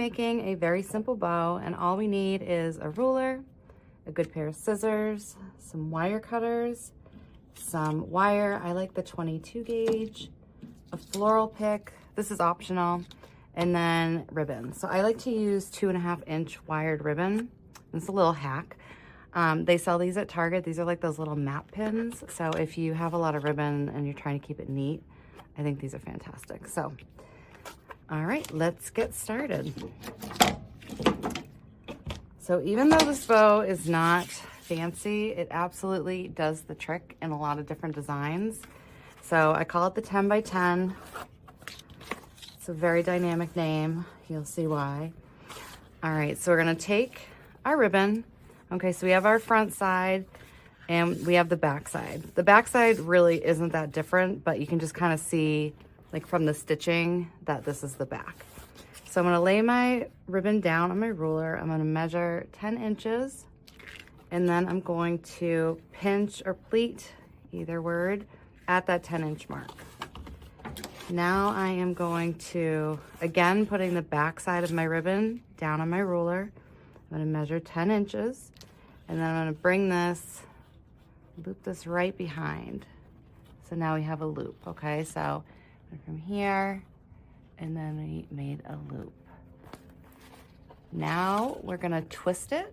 making a very simple bow, and all we need is a ruler, a good pair of scissors, some wire cutters, some wire. I like the 22 gauge, a floral pick. This is optional. And then ribbon. So I like to use 2.5 inch wired ribbon. It's a little hack. They sell these at Target. These are like those little map pins. So if you have a lot of ribbon and you're trying to keep it neat, I think these are fantastic. So, all right, let's get started. So even though this bow is not fancy, it absolutely does the trick in a lot of different designs. So I call it the 10 by 10. It's a very dynamic name. You'll see why. All right, so we're gonna take our ribbon. Okay, so we have our front side and we have the back side. The back side really isn't that different, but you can just kind of see, like from the stitching, that this is the back. So I'm gonna lay my ribbon down on my ruler. I'm gonna measure 10 inches, and then I'm going to pinch or pleat, either word, at that 10-inch mark. Now I am going to, again, putting the back side of my ribbon down on my ruler. I'm gonna measure 10 inches, and then I'm gonna bring this, loop this right behind. So now we have a loop, okay? So from here, and then we made a loop. Now we're gonna twist it.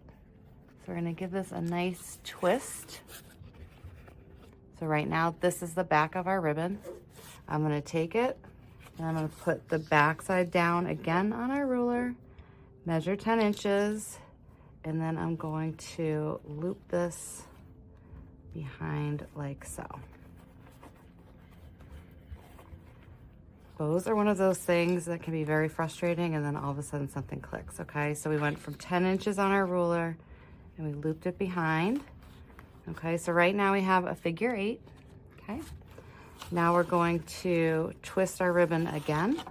So we're gonna give this a nice twist. So right now, this is the back of our ribbon. I'm gonna take it and I'm gonna put the back side down again on our ruler, measure 10 inches, and then I'm going to loop this behind like so. Bows are one of those things that can be very frustrating, and then all of a sudden something clicks, okay? So we went from 10 inches on our ruler and we looped it behind. Okay, so right now we have a figure 8, okay? Now we're going to twist our ribbon again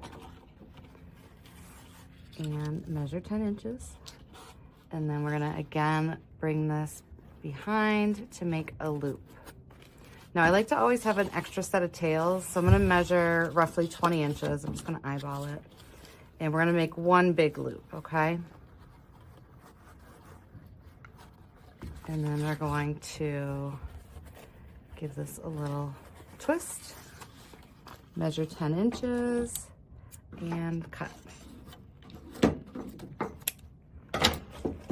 and measure 10 inches. And then we're gonna again bring this behind to make a loop. Now I like to always have an extra set of tails, so I'm gonna measure roughly 20 inches. I'm just gonna eyeball it. And we're gonna make one big loop, okay? And then we're going to give this a little twist, measure 10 inches, and cut.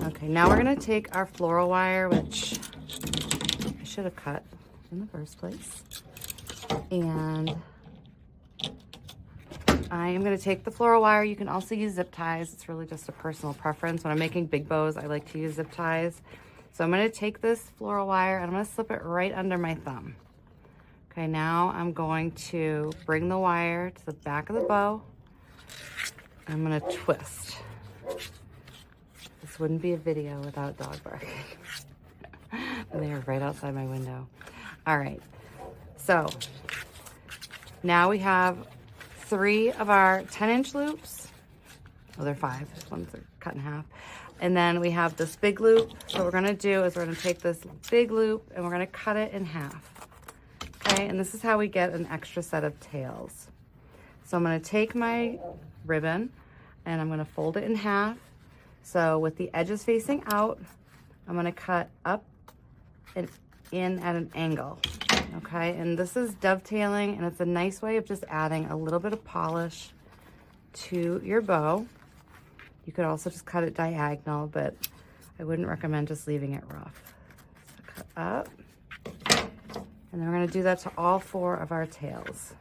Okay, now we're gonna take our floral wire, which I should have cut in the first place. And I am gonna take the floral wire. You can also use zip ties. It's really just a personal preference. When I'm making big bows, I like to use zip ties. So I'm gonna take this floral wire and I'm gonna slip it right under my thumb. Okay, now I'm going to bring the wire to the back of the bow. I'm gonna twist. This wouldn't be a video without dog barking. And they are right outside my window. All right, so now we have 3 of our 10-inch loops. Oh, they're 5, ones are cut in half. And then we have this big loop. So what we're gonna do is we're gonna take this big loop and we're gonna cut it in half. Okay, and this is how we get an extra set of tails. So I'm gonna take my ribbon and I'm gonna fold it in half. So with the edges facing out, I'm gonna cut up and in at an angle. Okay, and this is dovetailing, and it's a nice way of just adding a little bit of polish to your bow. You could also just cut it diagonal, but I wouldn't recommend just leaving it rough. So cut up. And then we're gonna do that to all 4 of our tails.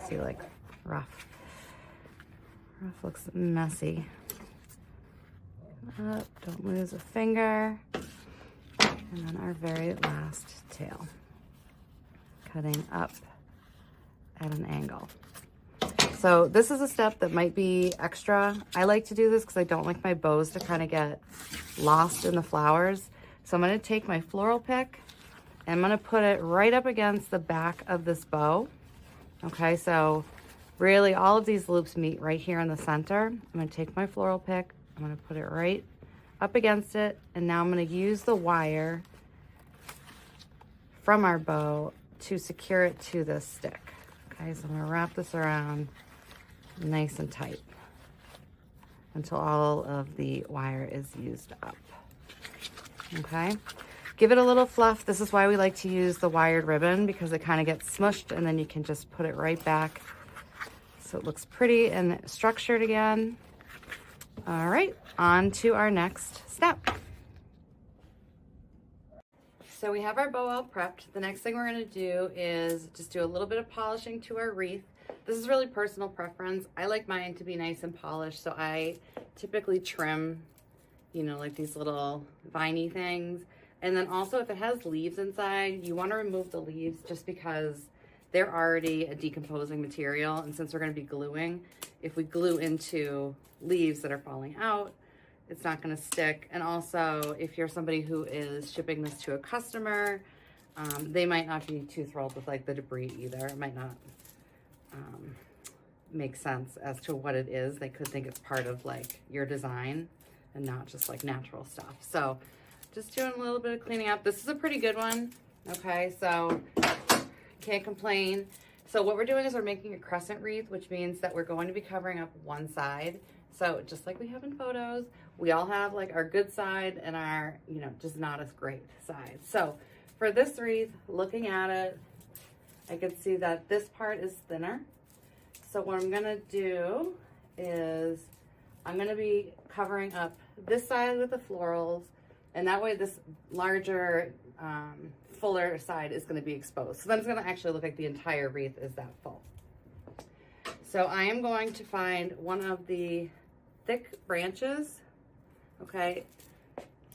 See, like rough. Rough looks messy. Up, don't lose a finger. And then our very last tail. Cutting up at an angle. So this is a step that might be extra. I like to do this because I don't like my bows to kind of get lost in the flowers. So I'm gonna take my floral pick and I'm gonna put it right up against the back of this bow. Okay, so really all of these loops meet right here in the center. I'm gonna take my floral pick, I'm gonna put it right up against it, and now I'm gonna use the wire from our bow to secure it to this stick. Okay, so I'm gonna wrap this around nice and tight. until all of the wire is used up. Okay, give it a little fluff. This is why we like to use the wired ribbon, because it kind of gets smushed and then you can just put it right back so it looks pretty and structured again. All right, on to our next step. So we have our bow all prepped. The next thing we're going to do is just do a little bit of polishing to our wreath. This is really personal preference. I like mine to be nice and polished, so I typically trim, you know, like these little viney things. And then also if it has leaves inside, you want to remove the leaves just because they're already a decomposing material. And since we're going to be gluing, if we glue into leaves that are falling out, it's not going to stick. And also, if you're somebody who is shipping this to a customer, they might not be too thrilled with like the debris either. It might not make sense as to what it is. They could think it's part of like your design and not just like natural stuff. So just doing a little bit of cleaning up. This is a pretty good one. Okay, so can't complain. So what we're doing is we're making a crescent wreath, which means that we're going to be covering up one side. So just like we have in photos, we all have like our good side and our, you know, just not as great side. So for this wreath, looking at it, I can see that this part is thinner. So what I'm gonna do is I'm gonna be covering up this side with the florals, and that way this larger, fuller side is gonna be exposed. So then it's gonna actually look like the entire wreath is that full. So I am going to find one of the thick branches, okay?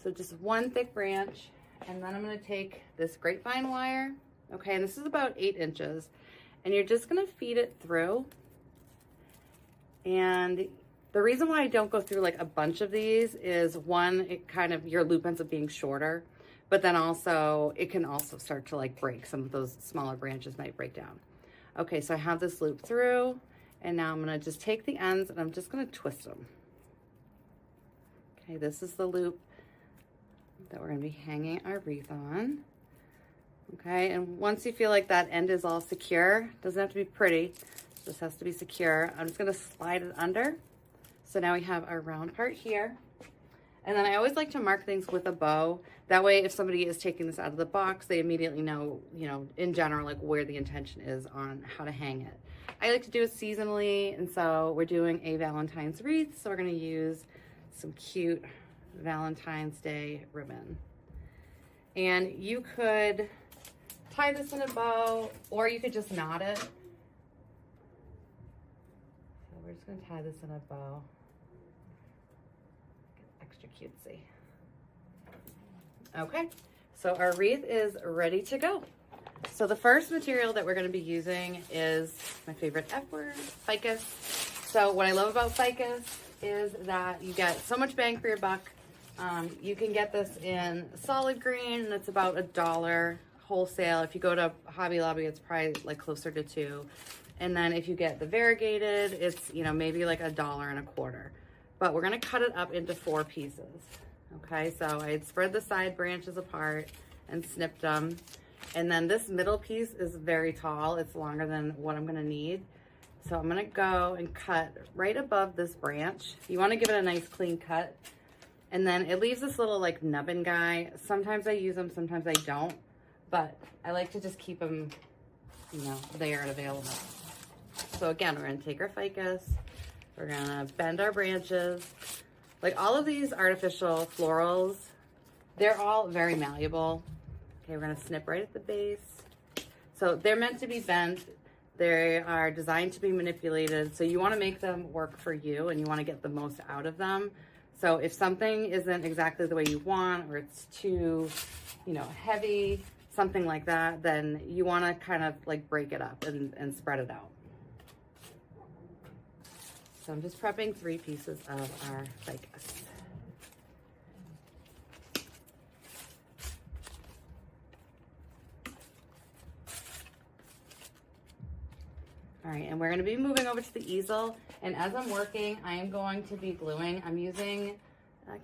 So just one thick branch, and then I'm gonna take this grapevine wire, okay? And this is about 8 inches, and you're just gonna feed it through. And the reason why I don't go through like a bunch of these is one, it kind of, your loop ends up being shorter, but then also it can also start to like break. Some of those smaller branches might break down. Okay, so I have this loop through, and now I'm gonna just take the ends and I'm just gonna twist them. Okay, this is the loop that we're gonna be hanging our wreath on. Okay, and once you feel like that end is all secure, doesn't have to be pretty, this has to be secure. I'm just gonna slide it under. So now we have our round part here. And then I always like to mark things with a bow. That way, if somebody is taking this out of the box, they immediately know, you know, in general, like where the intention is on how to hang it. I like to do it seasonally, and so we're doing a Valentine's wreath. So we're gonna use some cute Valentine's Day ribbon. And you could tie this in a bow, or you could just knot it. So we're just gonna tie this in a bow. Extra cutesy. Okay, so our wreath is ready to go. So the first material that we're going to be using is my favorite F word, Ficus. So what I love about Ficus is that you get so much bang for your buck. You can get this in solid green, and it's about $1 wholesale. If you go to Hobby Lobby, it's probably like closer to $2. And then if you get the variegated, it's, you know, maybe like $1.25. But we're gonna cut it up into 4 pieces. Okay, so I had spread the side branches apart and snipped them. And then this middle piece is very tall. It's longer than what I'm gonna need. So I'm gonna go and cut right above this branch. You wanna give it a nice clean cut. And then it leaves this little like nubbin guy. Sometimes I use them, sometimes I don't. But I like to just keep them, you know, there and available. So again, we're gonna take our Ficus. We're gonna bend our branches. Like all of these artificial florals, they're all very malleable. Okay, we're gonna snip right at the base. So they're meant to be bent. They are designed to be manipulated. So you wanna make them work for you and you wanna get the most out of them. So if something isn't exactly the way you want, or it's too, you know, heavy, something like that, then you wanna kind of like break it up and spread it out. So I'm just prepping 3 pieces of our Ficus. All right, and we're gonna be moving over to the easel. And as I'm working, I am going to be gluing. I'm using,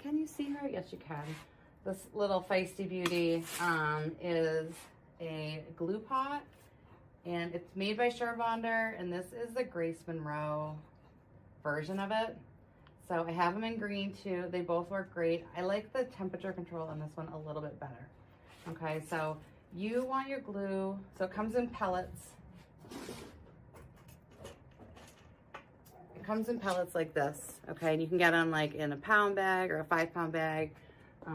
can you see her? Yes, you can. This little feisty beauty is a glue pot, and it's made by Bonder, and this is the Grace Monroe version of it. So I have them in green too. They both work great. I like the temperature control on this one a little bit better. Okay, so you want your glue, so it comes in pellets. It comes in pellets like this, okay? And you can get them like in a pound bag or a 5-pound bag.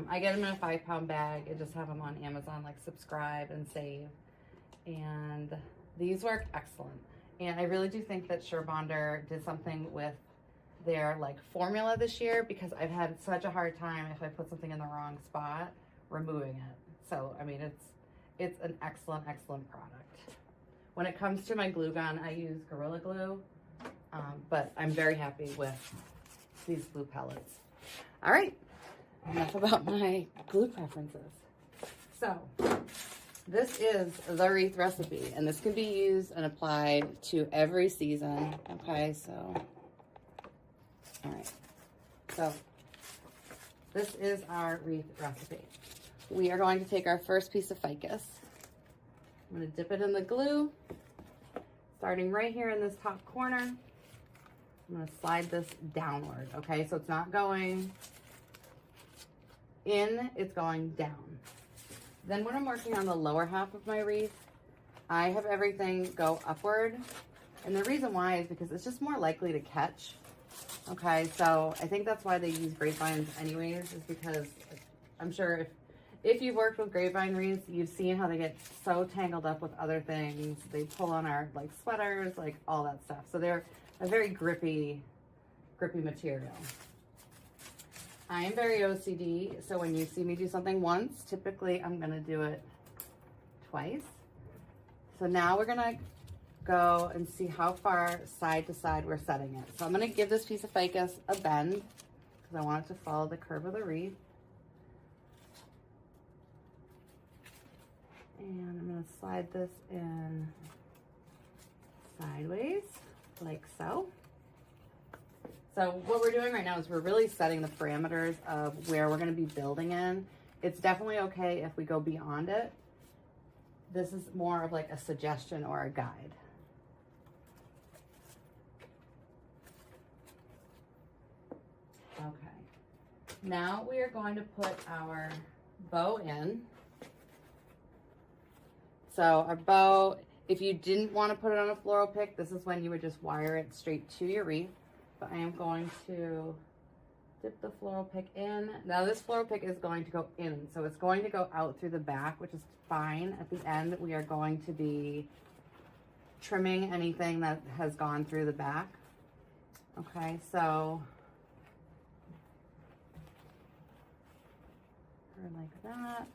I get them in a 5-pound bag. I just have them on Amazon, like subscribe and save. And these work excellent. And I really do think that Surebonder did something with their like formula this year, because I've had such a hard time if I put something in the wrong spot removing it. So I mean, it's an excellent product. When it comes to my glue gun, I use Gorilla Glue, but I'm very happy with these glue pellets. All right, enough about my glue preferences. So this is the Wreath recipe, and this can be used and applied to every season. Okay, so all right, so this is our Wreath recipe. We are going to take our first piece of Ficus. I'm going to dip it in the glue, starting right here in this top corner. I'm going to slide this downward, okay? So it's not going in, it's going down. Then when I'm working on the lower half of my wreath, I have everything go upward. And the reason why is because it's just more likely to catch. Okay, so I think that's why they use grapevines anyways, is because I'm sure if you've worked with grapevine wreaths, you've seen how they get so tangled up with other things. They pull on our like sweaters, like all that stuff. So they're a very grippy material. I am very OCD, so when you see me do something once, typically I'm gonna do it twice. So now we're gonna go and see how far side to side we're setting it. So I'm gonna give this piece of Ficus a bend because I want it to follow the curve of the wreath. And I'm gonna slide this in sideways, like so. So what we're doing right now is we're really setting the parameters of where we're gonna be building in. It's definitely okay if we go beyond it. This is more of like a suggestion or a guide. Okay, now we are going to put our bow in. So our bow, if you didn't want to put it on a floral pick, this is when you would just wire it straight to your wreath. But I am going to dip the floral pick in. Now this floral pick is going to go in, so it's going to go out through the back, which is fine. At the end, we are going to be trimming anything that has gone through the back. Okay, so like that.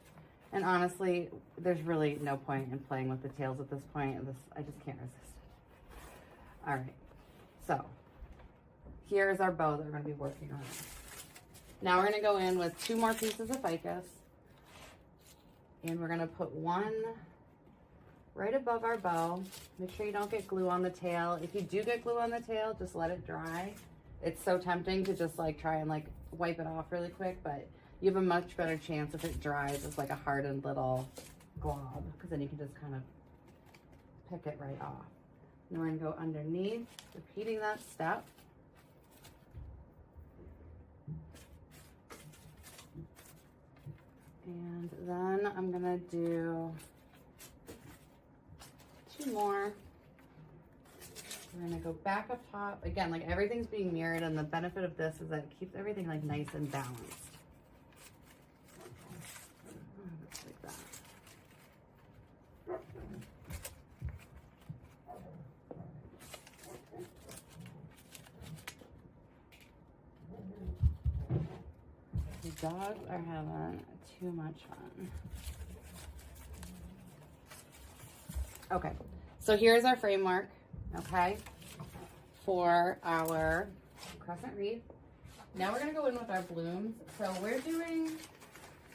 And honestly, there's really no point in playing with the tails at this point. I just can't resist it. All right, so here's our bow that we're going to be working on. Now we're going to go in with 2 more pieces of Ficus, and we're going to put one right above our bow. Make sure you don't get glue on the tail. If you do get glue on the tail, just let it dry. It's so tempting to just like try and like wipe it off really quick, but you have a much better chance if it dries as like a hardened little glob, because then you can just kind of pick it right off. And we're going to go underneath, repeating that step. And then I'm gonna do 2 more. We're gonna go back up top. Again, like everything's being mirrored, and the benefit of this is that it keeps everything like nice and balanced. Like that. The dogs are having too much fun. Okay, so here's our framework, okay, for our crescent wreath. Now we're gonna go in with our blooms. So we're doing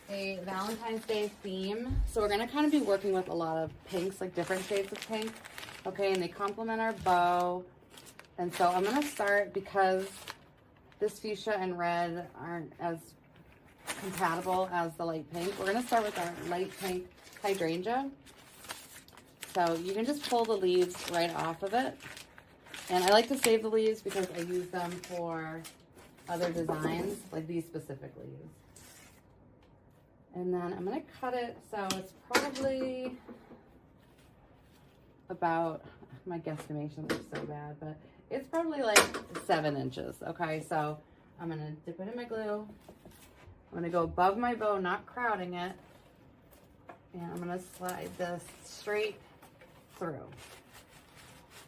a Valentine's Day theme. So we're gonna kind of be working with a lot of pinks, like different shades of pink, okay, and they complement our bow. And so I'm gonna start, because this fuchsia and red aren't as compatible as the light pink. We're going to start with our light pink hydrangea. So you can just pull the leaves right off of it. And I like to save the leaves because I use them for other designs, like these specifically use. And then I'm gonna cut it so it's probably about, my guesstimations are so bad, but it's probably like 7 inches. Okay, so I'm gonna dip it in my glue. I'm gonna go above my bow, not crowding it. And I'm gonna slide this straight through.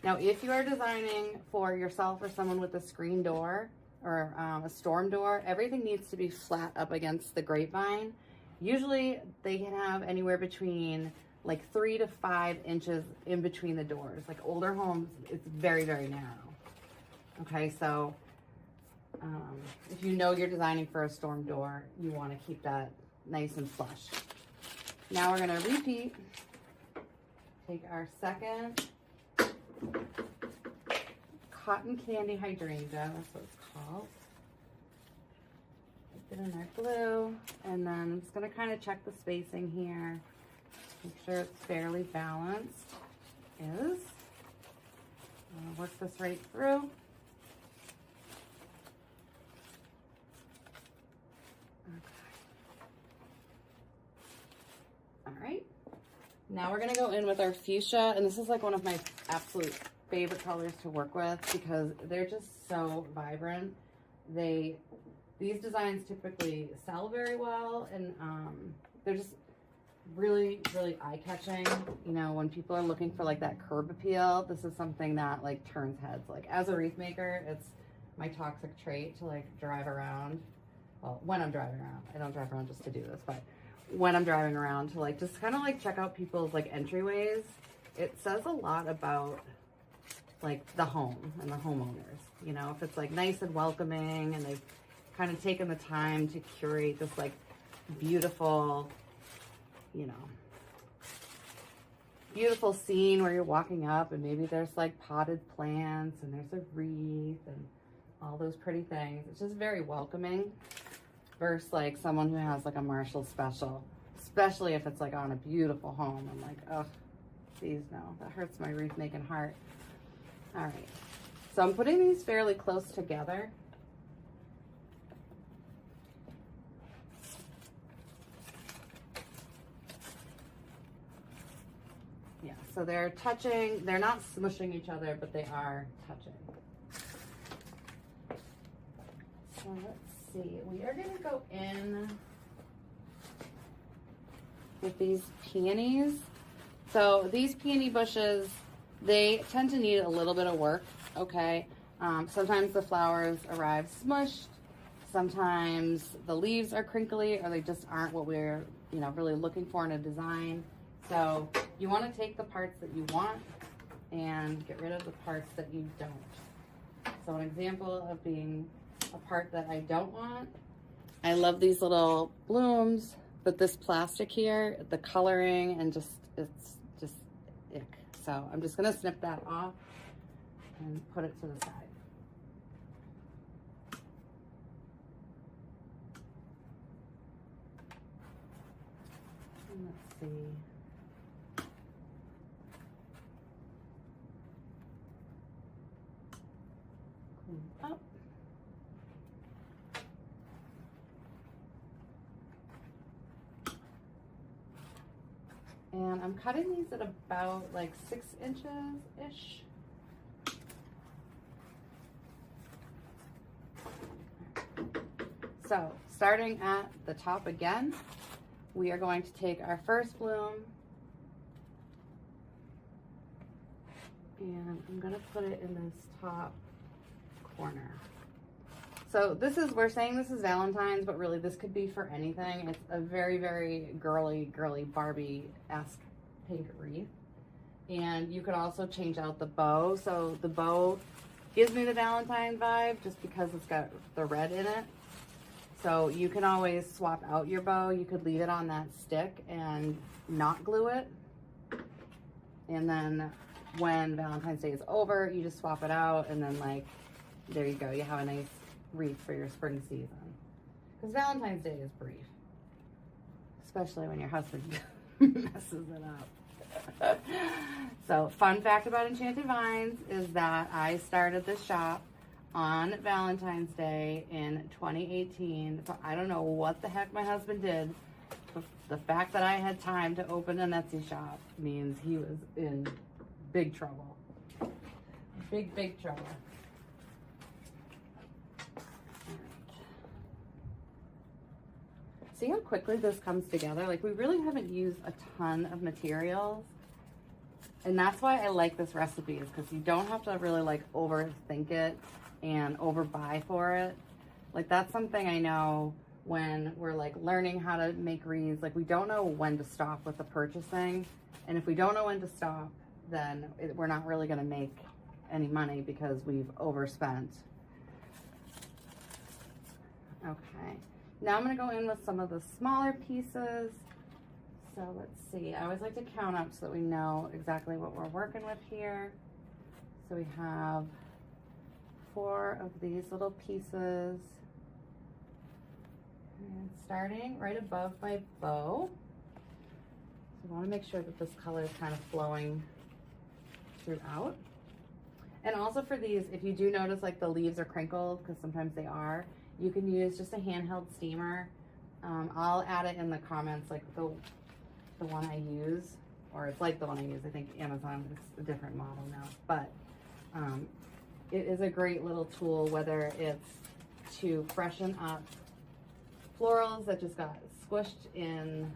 Now, if you are designing for yourself or someone with a screen door or a storm door, everything needs to be flat up against the grapevine. Usually they can have anywhere between like 3 to 5 inches in between the doors. Like older homes, it's very, very narrow. Okay, so if you know you're designing for a storm door, you want to keep that nice and flush. Now we're going to repeat. Take our second cotton candy hydrangea, that's what it's called. Put it in our glue, and then I'm just going to kind of check the spacing here. Make sure it's fairly balanced. Is. Work this right through. All right, now we're gonna go in with our fuchsia, and this is like one of my absolute favorite colors to work with because they're just so vibrant. These designs typically sell very well, and they're just really, really eye-catching. You know, when people are looking for like that curb appeal, this is something that like turns heads. Like as a wreath maker, it's my toxic trait to like drive around. Well, when I'm driving around, I don't drive around just to do this, but when I'm driving around to like just kind of like check out people's like entryways. It says a lot about like the home and the homeowners. You know, if it's like nice and welcoming and they've kind of taken the time to curate this like beautiful, you know, beautiful scene where you're walking up and maybe there's like potted plants and there's a wreath and all those pretty things. It's just very welcoming. Versus like someone who has like a Marshall special, especially if it's like on a beautiful home. I'm like, oh, geez, no, that hurts my wreath making heart. All right, so I'm putting these fairly close together. Yeah, so they're touching, they're not smushing each other, but they are touching. So let's see, we are gonna go in with these peonies. So these peony bushes, they tend to need a little bit of work, okay? Sometimes the flowers arrive smushed, sometimes the leaves are crinkly, or they just aren't what we're, you know, really looking for in a design. So you wanna take the parts that you want and get rid of the parts that you don't. So an example of being a part that I don't want. I love these little blooms, but this plastic here, the coloring and just, it's just ick. So I'm just gonna snip that off and put it to the side. And let's see. Clean up. And I'm cutting these at about like 6 inches-ish. So starting at the top again, we are going to take our first bloom and I'm gonna put it in this top corner. So this is, we're saying this is Valentine's, but really this could be for anything. It's a very, very girly Barbie-esque pink wreath. And you could also change out the bow. So the bow gives me the Valentine vibe just because it's got the red in it. So you can always swap out your bow. You could leave it on that stick and not glue it. And then when Valentine's Day is over, you just swap it out and then like, there you go. You have a nice wreath for your spring season. Because Valentine's Day is brief. Especially when your husband messes it up. So fun fact about Enchanted Vines is that I started this shop on Valentine's Day in 2018. So I don't know what the heck my husband did. The fact that I had time to open an Etsy shop means he was in big trouble. Big, big trouble. See how quickly this comes together? Like, we really haven't used a ton of materials. And that's why I like this recipe, is because you don't have to really like overthink it and overbuy for it. Like, that's something I know when we're like learning how to make wreaths. Like, we don't know when to stop with the purchasing. And if we don't know when to stop, then we're not really going to make any money because we've overspent. Okay. Now I'm going to go in with some of the smaller pieces. So let's see. I always like to count up so that we know exactly what we're working with here. So we have 4 of these little pieces. And starting right above my bow. So I want to make sure that this color is kind of flowing throughout. And also for these, if you do notice like the leaves are crinkled, because sometimes they are, you can use just a handheld steamer. I'll add it in the comments, like the one I use, or it's like the one I use. I think Amazon is a different model now, but it is a great little tool, whether it's to freshen up florals that just got squished in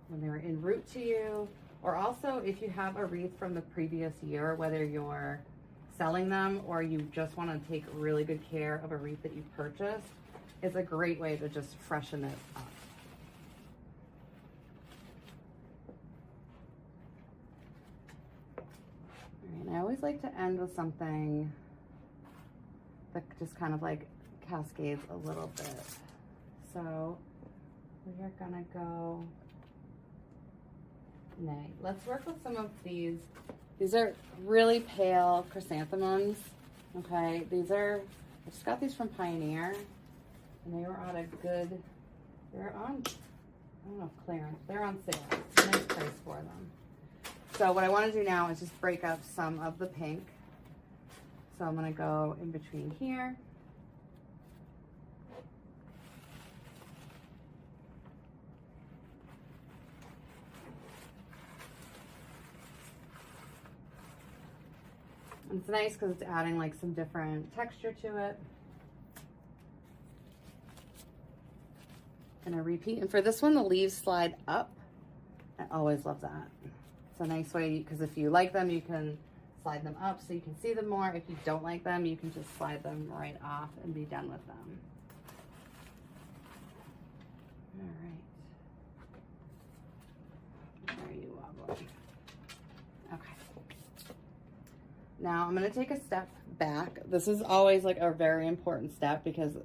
when they were en route to you, or also if you have a wreath from the previous year, whether you're selling them or you just want to take really good care of a wreath that you purchased, it's a great way to just freshen it up. And I always like to end with something that just kind of like cascades a little bit. So we are gonna go, let's work with some of these. These are really pale chrysanthemums, okay? I just got these from Pioneer, and they were on a good, they're on, I don't know if clearance, they're on sale. It's a nice price for them. So what I want to do now is just break up some of the pink. So I'm going to go in between here. And it's nice because it's adding like some different texture to it. And I repeat, and for this one, the leaves slide up. I always love that. It's a nice way, because if you like them, you can slide them up so you can see them more. If you don't like them, you can just slide them right off and be done with them. All right. There you wobbly. Okay. Now I'm going to take a step back. This is always like a very important step, because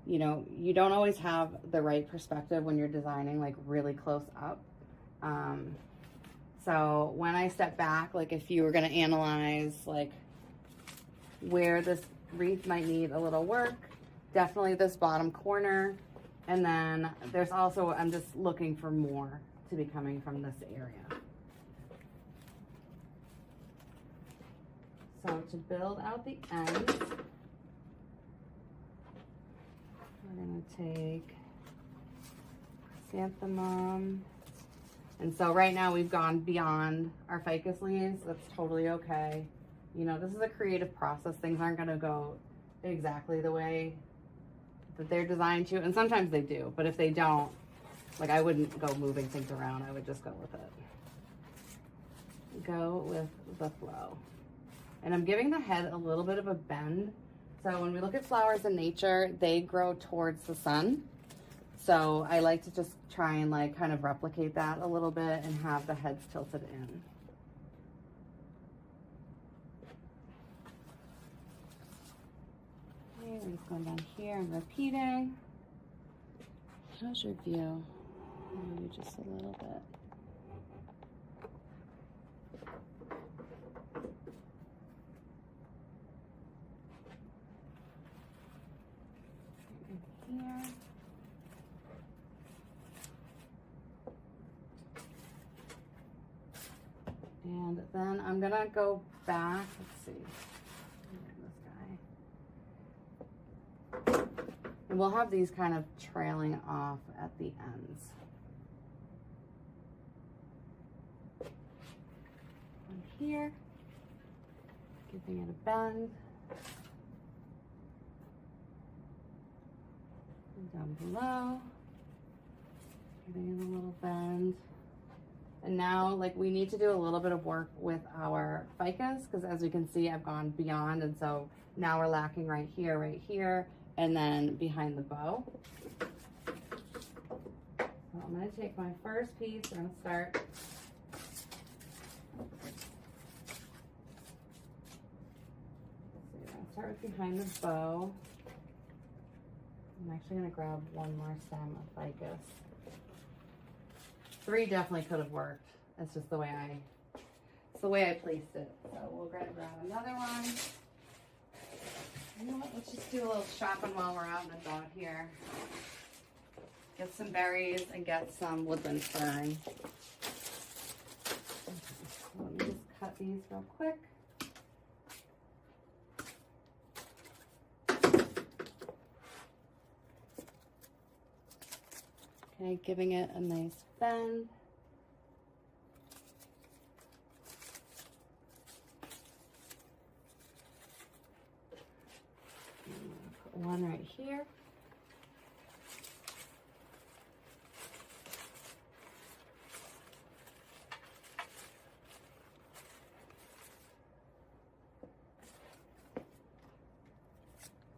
you know, you don't always have the right perspective when you're designing like really close up. So when I step back, like if you were going to analyze like where this wreath might need a little work, definitely this bottom corner. And then there's also, I'm just looking for more to be coming from this area. So to build out the ends, we're going to take chrysanthemum. And so right now we've gone beyond our ficus leaves. That's totally okay. You know, this is a creative process. Things aren't going to go exactly the way that they're designed to. And sometimes they do. But if they don't, like I wouldn't go moving things around. I would just go with it. Go with the flow. And I'm giving the head a little bit of a bend. So when we look at flowers in nature, they grow towards the sun. So I like to just try and like kind of replicate that a little bit and have the heads tilted in. Okay, we're just going down here and repeating. How's your view? Maybe just a little bit. Here. And then I'm gonna go back, let's see, this guy. And we'll have these kind of trailing off at the ends. One here, giving it a bend. And down below, giving it a little bend. And now, like, we need to do a little bit of work with our ficus, because as you can see, I've gone beyond, and so now we're lacking right here, and then behind the bow. So I'm gonna take my first piece, we're gonna start. So we're gonna start with behind the bow. I'm actually gonna grab one more stem of ficus. 3 definitely could have worked. That's just the way I placed it. So we're gonna grab another one. You know what, let's just do a little shopping while we're out and about here. Get some berries and get some woodland fern. Let me just cut these real quick. Okay, giving it a nice bend. Put one right here.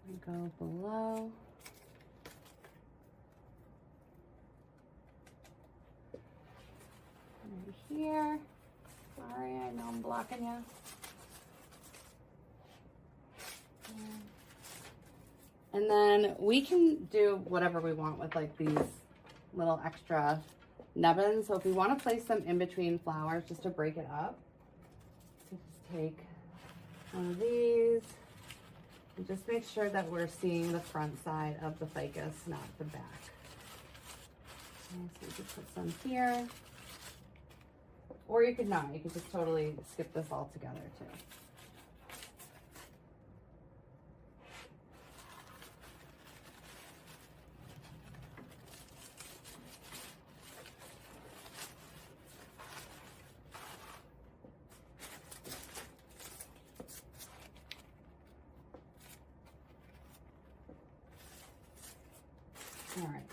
And go below. Here. Sorry, I know I'm blocking you. And then we can do whatever we want with like these little extra nubbins. So if we want to place them in between flowers just to break it up, just take one of these and just make sure that we're seeing the front side of the ficus, not the back. Okay, so we could put some here. Or you could not, you could just totally skip this all together too. All right.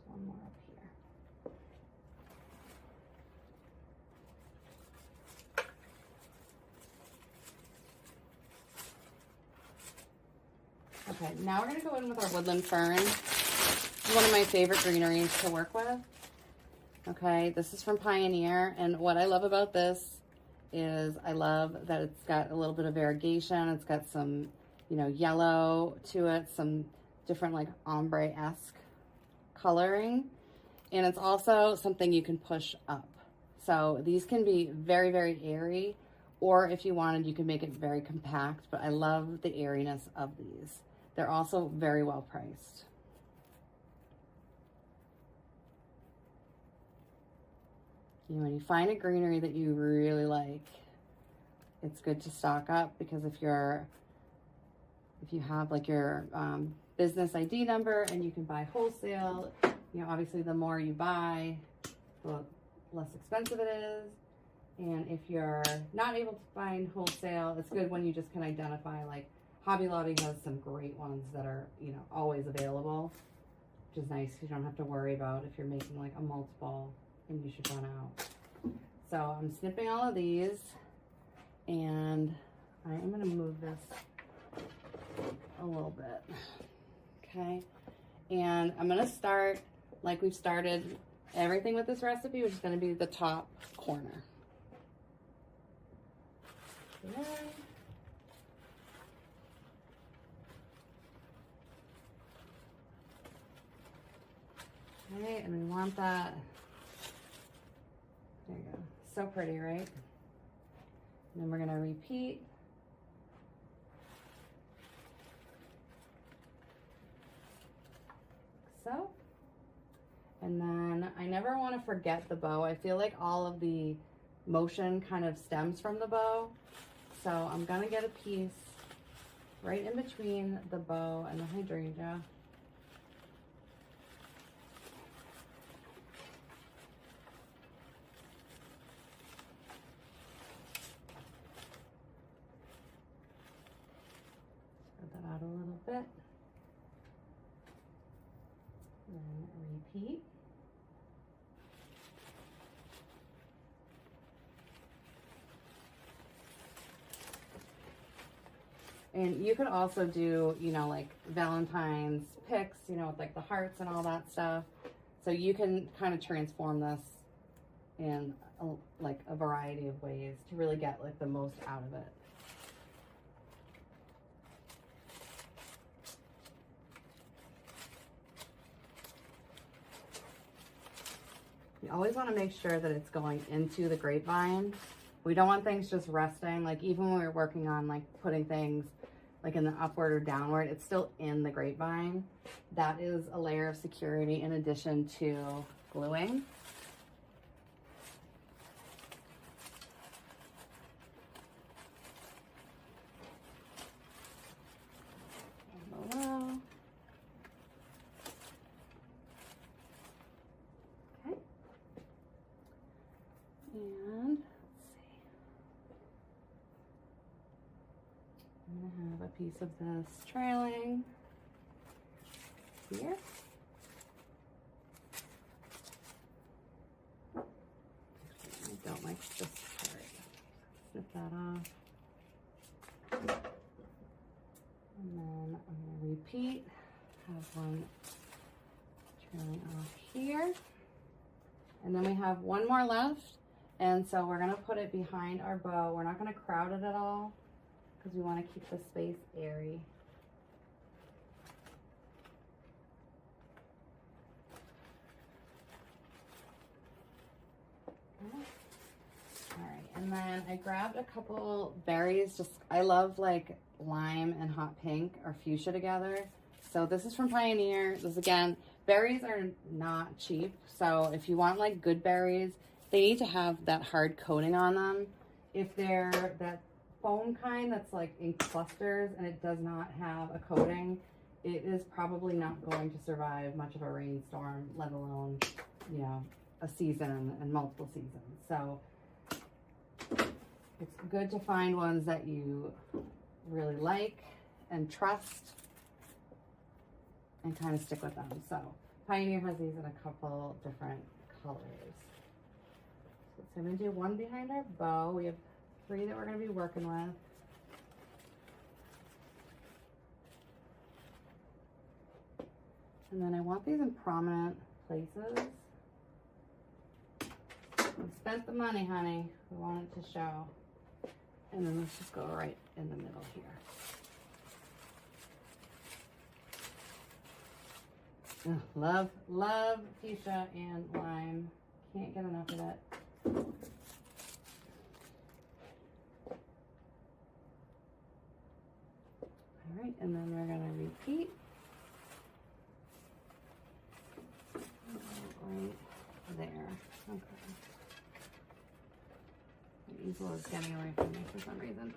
One more up here. Okay, now we're gonna go in with our woodland fern. This is one of my favorite greeneries to work with. Okay, this is from Pioneer, and what I love about this is I love that it's got a little bit of variegation. It's got some, you know, yellow to it, some different like ombre-esque coloring, and it's also something you can push up. So these can be very, very airy, or if you wanted, you can make it very compact, but I love the airiness of these. They're also very well priced. When you find a greenery that you really like, it's good to stock up, because if you have like your business ID number and you can buy wholesale, you know, obviously the more you buy, the less expensive it is. And if you're not able to find wholesale, it's good when you just can identify, like Hobby Lobby has some great ones that are, you know, always available, which is nice. You don't have to worry about if you're making like a multiple and you should run out. So I'm snipping all of these, and I am going to move this a little bit. Okay, and I'm going to start like we've started everything with this recipe, which is going to be the top corner. Okay, and we want that. There you go. So pretty, right? And then we're going to repeat. So. And then I never want to forget the bow. I feel like all of the motion kind of stems from the bow. So I'm gonna get a piece right in between the bow and the hydrangea. Spread that out a little bit. Then repeat. And you could also do, you know, like Valentine's picks, you know, with like the hearts and all that stuff. So you can kind of transform this in like a variety of ways to really get like the most out of it. You always want to make sure that it's going into the grapevine. We don't want things just resting. Like even when we're working on like putting things like in the upward or downward, it's still in the grapevine. That is a layer of security in addition to gluing. Below. Okay. And I'm gonna have a piece of this trailing here. I don't like this part. Snip that off. And then I'm gonna repeat. Have one trailing off here. And then we have one more left. And so we're gonna put it behind our bow. We're not gonna crowd it at all, because we want to keep the space airy. All right, and then I grabbed a couple berries. I love like lime and hot pink or fuchsia together. So this is from Pioneer. This again, berries are not cheap. So if you want like good berries, they need to have that hard coating on them. If they're that foam kind that's like in clusters and it does not have a coating, it is probably not going to survive much of a rainstorm, let alone, you know, a season and multiple seasons. So it's good to find ones that you really like and trust and kind of stick with them. So Pioneer has these in a couple different colors. So I'm gonna do one behind our bow. We have 3 that we're going to be working with. And then I want these in prominent places. We spent the money, honey. We want it to show. And then let's just go right in the middle here. Ugh, love fuchsia and lime. Can't get enough of it. All right, and then we're gonna repeat. Right there. Okay. The easel is getting away from me for some reason.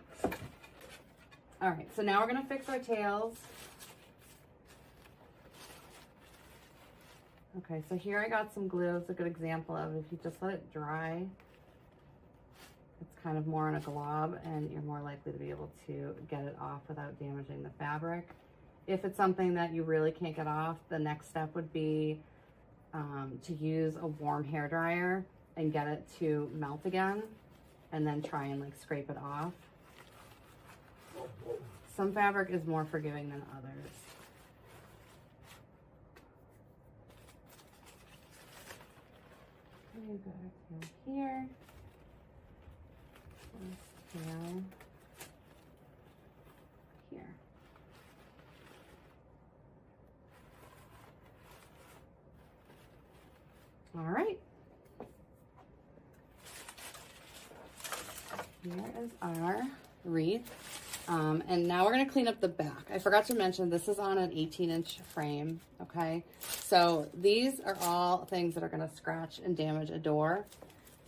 All right, so now we're gonna fix our tails. Okay, so here I got some glue. It's a good example of if you just let it dry, it's kind of more in a glob and you're more likely to be able to get it off without damaging the fabric. If it's something that you really can't get off, the next step would be to use a warm hair dryer and get it to melt again and then try and like scrape it off. Some fabric is more forgiving than others. Okay, got our tail here. This tail here. All right. Here is our wreath. And now we're going to clean up the back. I forgot to mention this is on an 18-inch frame, okay? So these are all things that are going to scratch and damage a door.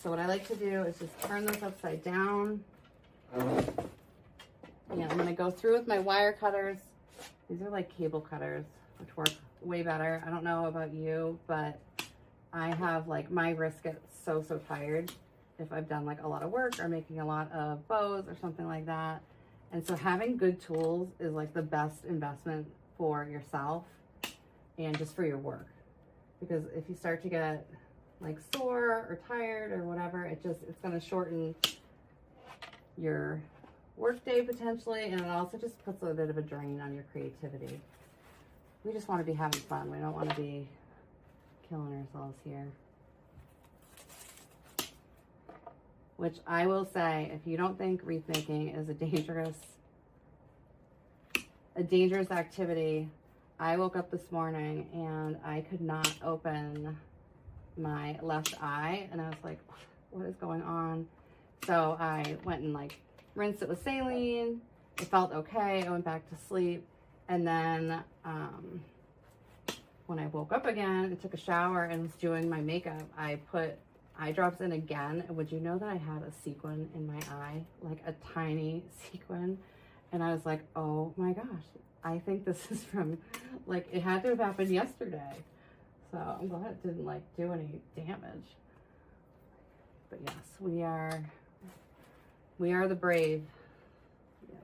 So what I like to do is just turn this upside down. Yeah, I'm gonna go through with my wire cutters. These are like cable cutters, which work way better. I don't know about you, but I have like, my wrist gets so tired if I've done like a lot of work or making a lot of bows or something like that. And so having good tools is like the best investment for yourself and just for your work. Because if you start to get like sore or tired or whatever, it's gonna shorten your work day potentially, and it also just puts a bit of a drain on your creativity. We just want to be having fun. We don't want to be killing ourselves here. Which I will say, if you don't think wreath making is a dangerous activity, I woke up this morning and I could not open my left eye, and I was like, what is going on? So I went and like rinsed it with saline. It felt okay. I went back to sleep, and then when I woke up again and took a shower and was doing my makeup, I put eye drops in again. And would you know that I had a sequin in my eye, like a tiny sequin? And I was like, oh my gosh, I think this is from, like, it had to have happened yesterday. So I'm glad it didn't like do any damage. But yes, we are the brave. Yep.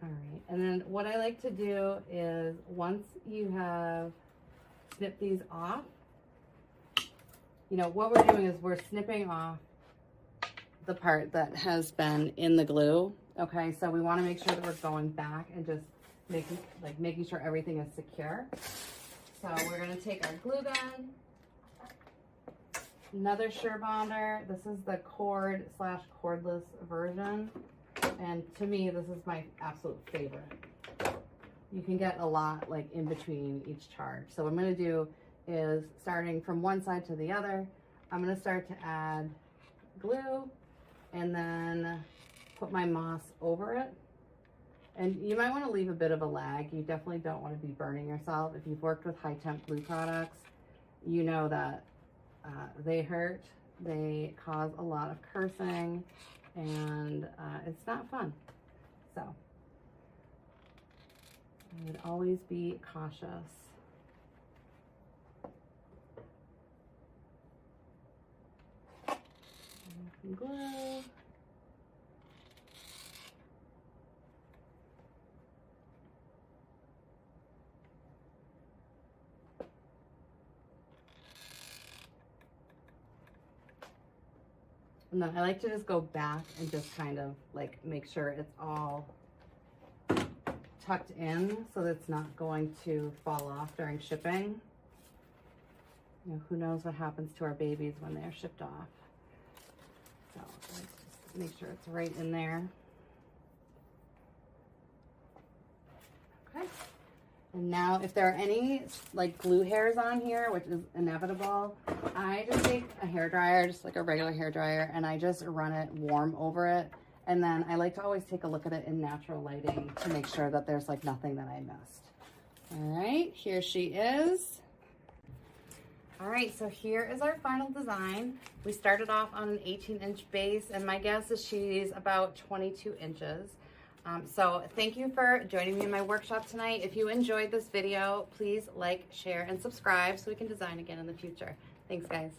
All right, and then what I like to do is, once you have snipped these off, you know, what we're doing is we're snipping off the part that has been in the glue. Okay, so we want to make sure that we're going back and just making sure everything is secure. So we're going to take our glue gun, another Sure Bonder. This is the cord/cordless version, and to me this is my absolute favorite. You can get a lot like in between each charge. So what I'm going to do is, starting from one side to the other, I'm going to start to add glue and then put my moss over it. And you might want to leave a bit of a lag. You definitely don't want to be burning yourself. If you've worked with high temp glue products, you know that they hurt, they cause a lot of cursing, and it's not fun. So I would always be cautious. Some glue. And then I like to just go back and just kind of like make sure it's all tucked in so that it's not going to fall off during shipping. You know, who knows what happens to our babies when they're shipped off. So let's just make sure it's right in there. Okay. And now if there are any like glue hairs on here, which is inevitable, I just take a hairdryer, just like a regular hairdryer, and I just run it warm over it. And then I like to always take a look at it in natural lighting to make sure that there's like nothing that I missed. All right, here she is. All right, so here is our final design. We started off on an 18-inch base, and my guess is she's about 22 inches. So thank you for joining me in my workshop tonight. If you enjoyed this video, please like, share, and subscribe so we can design again in the future. Thanks, guys.